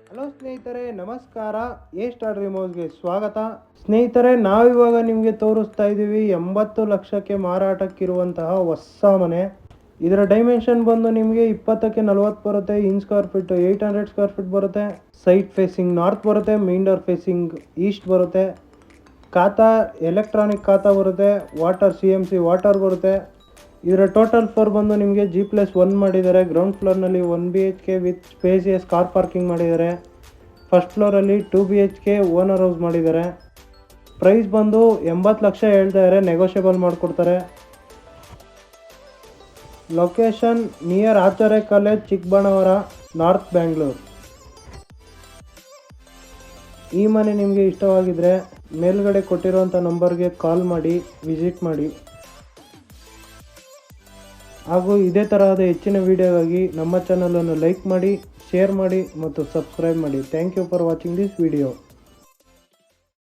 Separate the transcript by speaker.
Speaker 1: Hello ಸ್ನೇಹಿತರೆ, ನಮಸ್ಕಾರ. Star ರಿಮೋಟ್ಗೆ ಸ್ವಾಗತ. ಸ್ನೇಹಿತರೆ, ನಾವಿವಾಗ ನಿಮಗೆ ತೋರಿಸ್ತಾ ಇದ್ದೀವಿ 80 ಲಕ್ಷಕ್ಕೆ ಮಾರಾಟಕ್ಕಿರುವಂತಹ ಹೊಸ ಮನೆ. ಇದರ ಡೈಮೆನ್ಷನ್ ಬಂದು ನಿಮಗೆ 20ಕ್ಕೆ 40 ಬರುತ್ತೆ. ಇನ್ ಸ್ಕ್ವೇರ್ ಫೀಟ್ 800 ಸ್ಕ್ವೇರ್ ಫೀಟ್ ಬರುತ್ತೆ. ಸೈಡ್ ಫೇಸಿಂಗ್ ನಾರ್ತ್ ಬರುತ್ತೆ, ಮೇನ್ ಡೋರ್ ಫೇಸಿಂಗ್ ಈಸ್ಟ್ ಬರುತ್ತೆ. ಖಾತಾ ಎಲೆಕ್ಟ್ರಾನಿಕ್ ಖಾತಾ ಬರುತ್ತೆ. ವಾಟರ್ CMC ವಾಟರ್ ಬರುತ್ತೆ. ಇದರ ಟೋಟಲ್ ಫ್ಲೋರ್ ಬಂದು ನಿಮಗೆ G+1 ಮಾಡಿದ್ದಾರೆ. ಗ್ರೌಂಡ್ ಫ್ಲೋರ್ನಲ್ಲಿ 1 BHK with spacious car parking ಮಾಡಿದ್ದಾರೆ. ಫಸ್ಟ್ ಫ್ಲೋರಲ್ಲಿ 2 BHK ಓನರ್ ಹೌಸ್ ಮಾಡಿದ್ದಾರೆ. ಪ್ರೈಸ್ ಬಂದು 80 ಲಕ್ಷ ಹೇಳ್ತಾ ಇದ್ದಾರೆ, ನೆಗೋಷಿಯಬಲ್ ಮಾಡಿಕೊಡ್ತಾರೆ. Location near Acharya college, Chikkaballapur, north Bangalore. ಈ ಮನೆ ನಿಮಗೆ ಇಷ್ಟವಾಗಿದ್ದರೆ ಮೇಲ್ಗಡೆ ಕೊಟ್ಟಿರುವಂಥ ನಂಬರ್ಗೆ ಕಾಲ್ ಮಾಡಿ, ವಿಸಿಟ್ ಮಾಡಿ. ಹಾಗೂ ಇದೇ ತರಹದ ಹೆಚ್ಚಿನ ವಿಡಿಯೋಗಾಗಿ ನಮ್ಮ ಚಾನಲನ್ನು ಲೈಕ್ ಮಾಡಿ, ಶೇರ್ ಮಾಡಿ ಮತ್ತು ಸಬ್ಸ್ಕ್ರೈಬ್ ಮಾಡಿ. Thank you for watching this video.